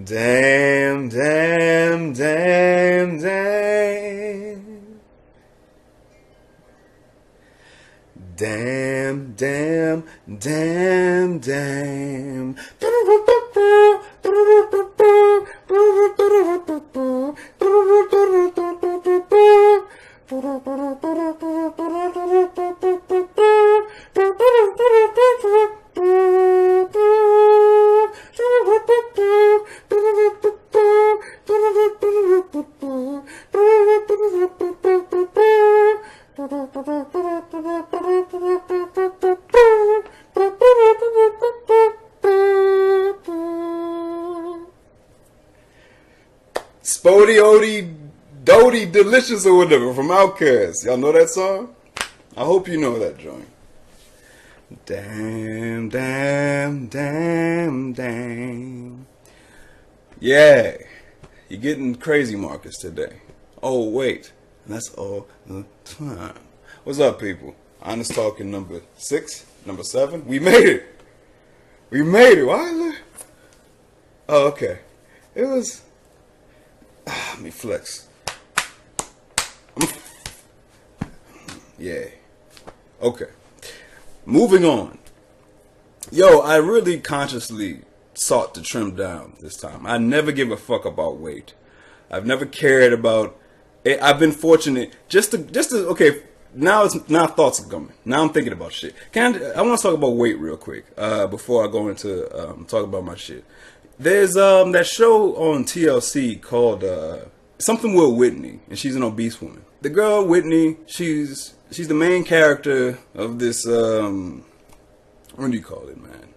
Damn, damn, damn, damn. Damn, damn, damn, damn. Spody Odie Doty Delicious or whatever from Outkast. Y'all know that song? I hope you know that joint. Damn, damn, damn, damn. Yeah, you're getting crazy Marcus today. Oh wait, that's all the time. What's up, people? Honest Talking number 6, number 7. We made it. We made it. Why? Oh, okay. It was. Let me flex. Yeah. Okay. Moving on. Yo, I really consciously sought to trim down this time. I never give a fuck about weight. I've never cared about it. I've been fortunate just to okay, now thoughts are coming. Now I'm thinking about shit. I want to talk about weight real quick before I go into talk about my shit. There's that show on TLC called something with Whitney, and she's an obese woman. The girl Whitney, she's the main character of this what do you call it, man?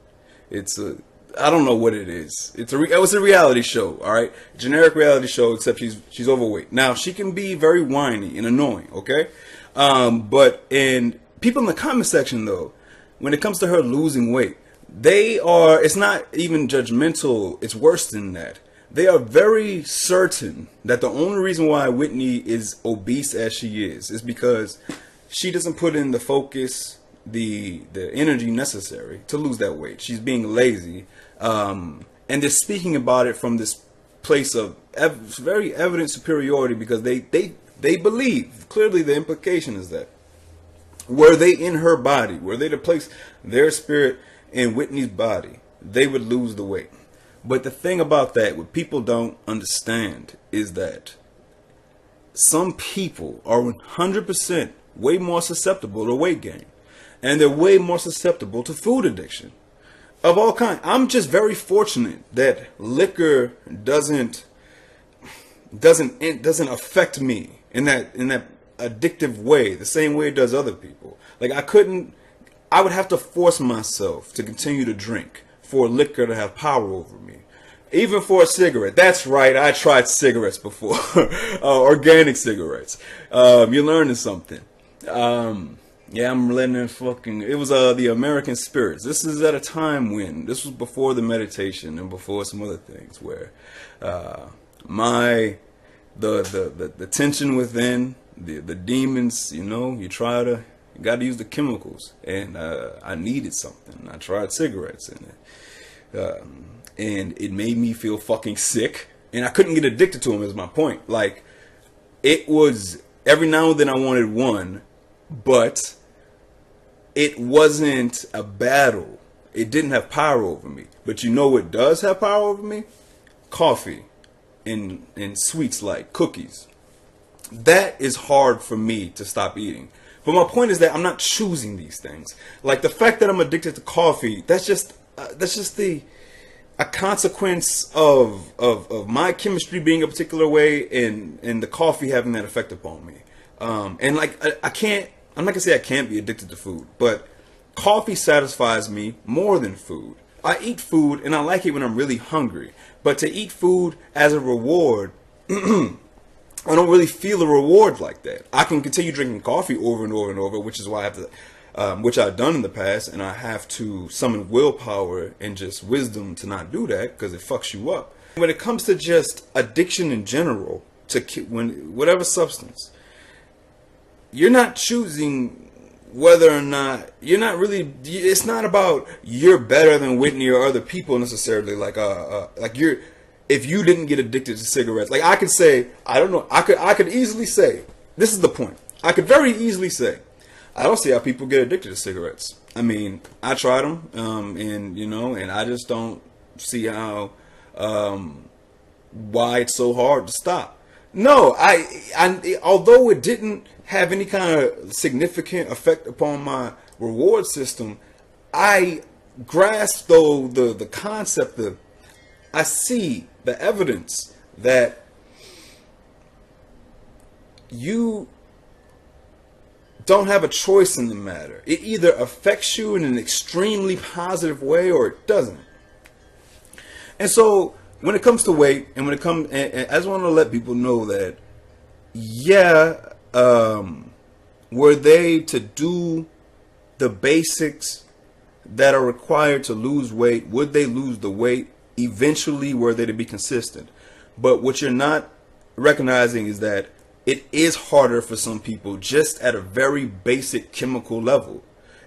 It's a I don't know what it is. It was a reality show, all right? Generic reality show, except she's overweight. Now she can be very whiny and annoying, okay? But in people in the comment section though, when it comes to her losing weight, it's not even judgmental, it's worse than that. They are very certain that the only reason why Whitney is obese as she is because she doesn't put in the focus, the energy necessary to lose that weight. She's being lazy, and they're speaking about it from this place of very evident superiority because they believe, clearly the implication is that were they in her body, were they to place their spirit in Whitney's body, they would lose the weight. But the thing about that, what people don't understand, is that some people are 100% way more susceptible to weight gain. And they're way more susceptible to food addiction of all kinds. I'm just very fortunate that liquor doesn't affect me in that addictive way, the same way it does other people. Like I would have to force myself to continue to drink for liquor to have power over me. Even for a cigarette. That's right, I tried cigarettes before. Organic cigarettes. You're learning something. Yeah, I'm letting it it was the American Spirits. This is at a time when, this was before the meditation and before some other things where the tension within, the demons, you got to use the chemicals, and I needed something. I tried cigarettes, and it made me feel fucking sick, and I couldn't get addicted to them. Is my point. Like, it was every now and then I wanted one, but it wasn't a battle. It didn't have power over me. But you know what does have power over me? Coffee and sweets like cookies. That is hard for me to stop eating. But my point is that I'm not choosing these things. Like the fact that I'm addicted to coffee, that's just a consequence of my chemistry being a particular way and the coffee having that effect upon me. And like I'm not gonna say I can't be addicted to food, but coffee satisfies me more than food. I eat food and I like it when I'm really hungry, but to eat food as a reward, I don't really feel a reward like that. I can continue drinking coffee over and over and over, which is why I have to, which I've done in the past, and I have to summon willpower and just wisdom to not do that because it fucks you up. When it comes to just addiction in general, whatever substance, you're not choosing whether or not it's not about you're better than Whitney or other people necessarily. Like if you didn't get addicted to cigarettes. Like I could say, I don't know, I could easily say, this is the point. I could very easily say, I don't see how people get addicted to cigarettes. I mean, I tried them, and you know, and I just don't see how, why it's so hard to stop. No, I although it didn't have any kind of significant effect upon my reward system, I grasp though the concept of, I see the evidence that you don't have a choice in the matter. It either affects you in an extremely positive way or it doesn't. And so when it comes to weight, and when it comes, and I just want to let people know that, yeah, were they to do the basics that are required to lose weight, would they lose the weight eventually were they to be consistent? But what you're not recognizing is that it is harder for some people just at a very basic chemical level.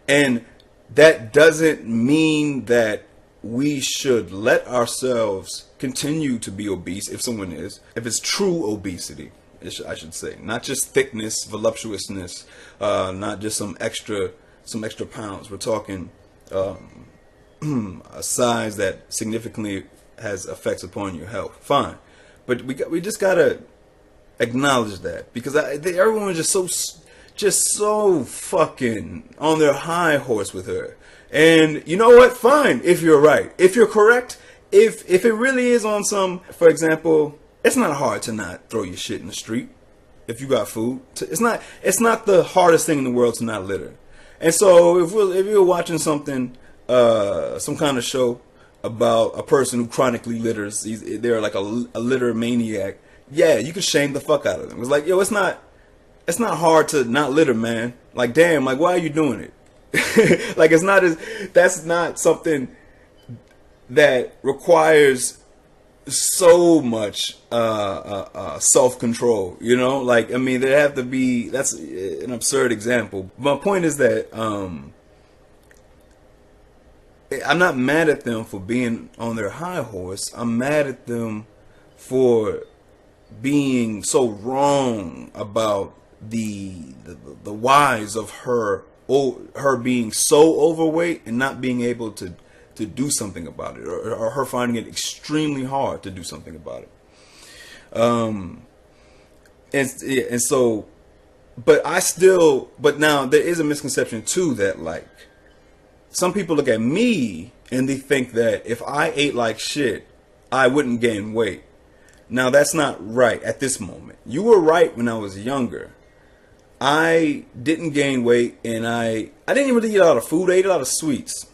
And that doesn't mean that we should let ourselves continue to be obese if someone is, if it's true obesity, I should say, not just thickness, voluptuousness, not just some extra pounds. We're talking a size that significantly has effects upon your health. Fine, but we just gotta acknowledge that, because everyone was just so fucking on their high horse with her. And you know what? Fine, if you're right, if you're correct, if it really is on some, for example, it's not hard to not throw your shit in the street if you got food. It's not the hardest thing in the world to not litter. And so if you're watching something, some kind of show about a person who chronically litters, they're like a litter maniac. Yeah, you can shame the fuck out of them. It's like, yo, it's not hard to not litter, man. Like, damn, like, why are you doing it? Like, that's not something that requires so much self-control, you know? Like, I mean, there have to be, that's an absurd example. My point is that I'm not mad at them for being on their high horse. I'm mad at them for being so wrong about the whys of her being so overweight and not being able to do something about it, or her finding it extremely hard to do something about it. And so, but now there is a misconception too that, like, some people look at me and they think that if I ate like shit, I wouldn't gain weight. Now that's not right at this moment. You were right when I was younger. I didn't gain weight, and I didn't really eat a lot of food. I ate a lot of sweets,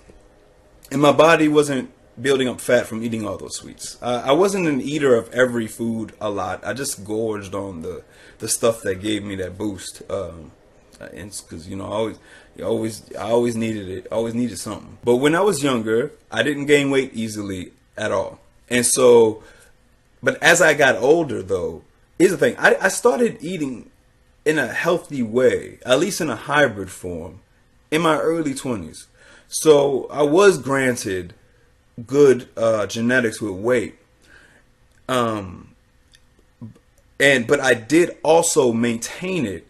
and my body wasn't building up fat from eating all those sweets. I wasn't an eater of every food a lot. I just gorged on the stuff that gave me that boost. Because you know, I always needed it. I always needed something. But when I was younger, I didn't gain weight easily at all. And so, but as I got older, though, here's the thing: I started eating in a healthy way, at least in a hybrid form, in my early 20s. So I was granted good genetics with weight, but I did also maintain it,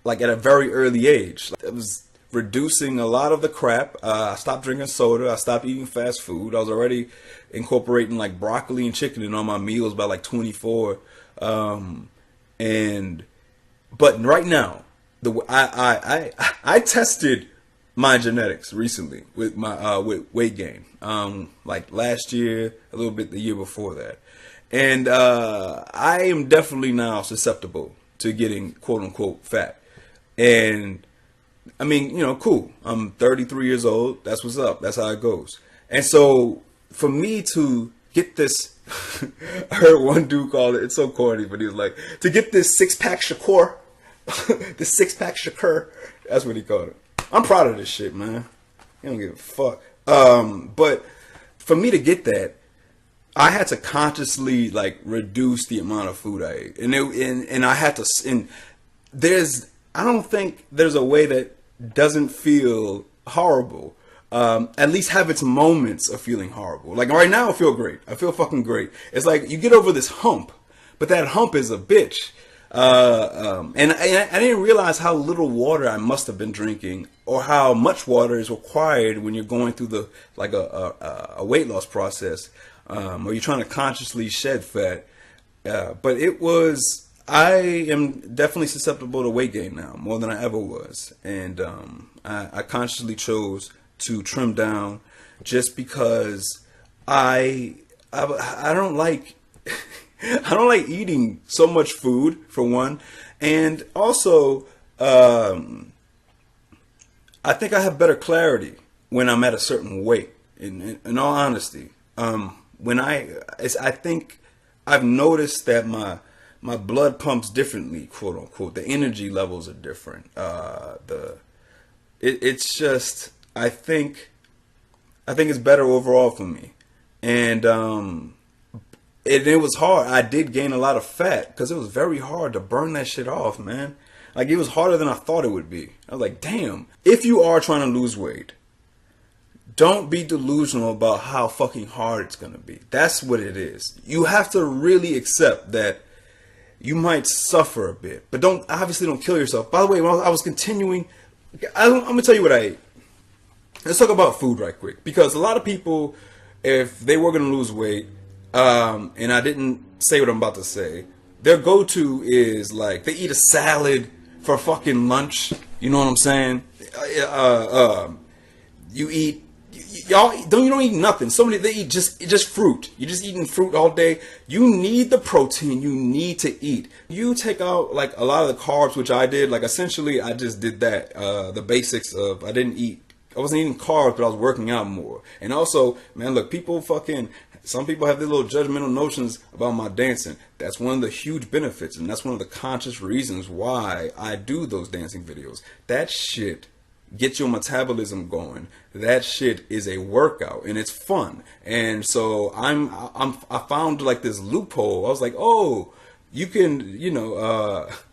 like, at a very early age. I was reducing a lot of the crap. I stopped drinking soda. I stopped eating fast food. I was already incorporating like broccoli and chicken in all my meals by like 24. But right now, I tested my genetics recently with my with weight gain. Like last year, a little bit the year before that, and I am definitely now susceptible to getting quote unquote fat. And I mean, you know, cool. I'm 33 years old. That's what's up. That's how it goes. And so for me to get this, I heard one dude call it, it's so corny, but he was like, to get this six-pack Shakur, this six-pack Shakur, that's what he called it. I'm proud of this shit, man. You don't give a fuck. But for me to get that, I had to consciously like reduce the amount of food I ate. And I had to, I don't think there's a way that doesn't feel horrible at least have its moments of feeling horrible. Like right now, I feel great. I feel fucking great. It's like you get over this hump, but that hump is a bitch. And I didn't realize how little water I must have been drinking, or how much water is required when you're going through the like a weight loss process, or you're trying to consciously shed fat. But it was. I am definitely susceptible to weight gain now, more than I ever was, and I consciously chose to trim down, just because I don't like I don't like eating so much food, for one, and also I think I have better clarity when I'm at a certain weight. In all honesty, when I think I've noticed that my blood pumps differently, quote unquote. The energy levels are different. It's just I think it's better overall for me, and it was hard. I did gain a lot of fat because it was very hard to burn that shit off, man. Like, it was harder than I thought it would be. I was like, damn. If you are trying to lose weight, don't be delusional about how fucking hard it's gonna be. That's what it is. You have to really accept that you might suffer a bit, but obviously don't kill yourself. By the way, when I was continuing, I'm gonna tell you what I ate. Let's talk about food right quick, because a lot of people, if they were gonna lose weight, and I didn't say what I'm about to say, their go-to is like they eat a salad for fucking lunch. You know what I'm saying? You eat. Y'all don't eat nothing. So many, they eat just fruit. You're just eating fruit all day. You need the protein. You need to eat. You take out like a lot of the carbs, which I did. Like, essentially, I just did that. The basics of, I wasn't eating carbs, but I was working out more. And also, man, look, some people have their little judgmental notions about my dancing. That's one of the huge benefits, and that's one of the conscious reasons why I do those dancing videos. That shit get your metabolism going. That shit is a workout, and it's fun. And so I found like this loophole. I was like, oh, you can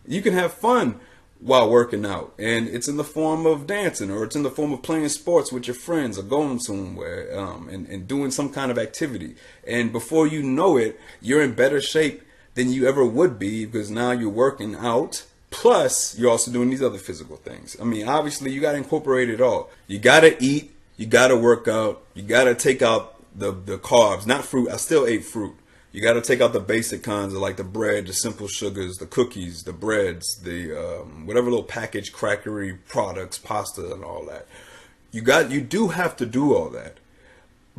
have fun while working out, and it's in the form of dancing, or it's in the form of playing sports with your friends, or going somewhere, and doing some kind of activity. And before you know it, you're in better shape than you ever would be, because now you're working out. Plus, you're also doing these other physical things. I mean, obviously, you got to incorporate it all. You got to eat. You got to work out. You got to take out the carbs. Not fruit. I still ate fruit. You got to take out the basic kinds of like the bread, the simple sugars, the cookies, the breads, the whatever little packaged crackery products, pasta and all that. You do have to do all that.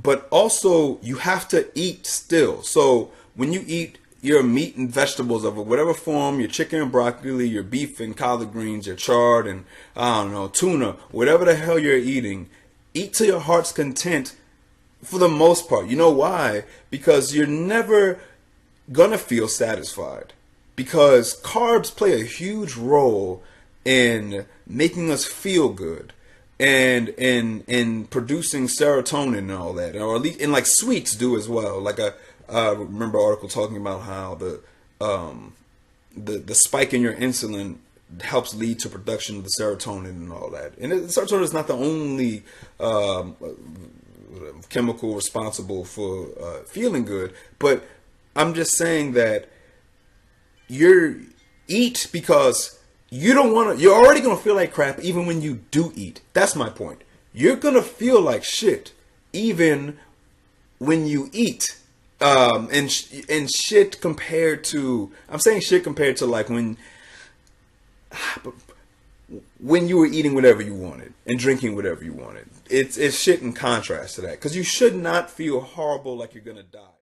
But also, you have to eat still. So when you eat your meat and vegetables of whatever form, your chicken and broccoli, your beef and collard greens, your chard and, I don't know, tuna, whatever the hell you're eating, eat to your heart's content for the most part. You know why? Because you're never gonna feel satisfied. Because carbs play a huge role in making us feel good, and in producing serotonin and all that, or at least, and like sweets do as well. Like I remember an article talking about how the spike in your insulin helps lead to production of the serotonin and all that. And serotonin is not the only chemical responsible for feeling good, but I'm just saying that eat because you're already gonna feel like crap even when you do eat. That's my point. You're gonna feel like shit even when you eat. And shit compared to, I'm saying shit compared to like when you were eating whatever you wanted and drinking whatever you wanted. It's shit in contrast to that, because you should not feel horrible like you're gonna die.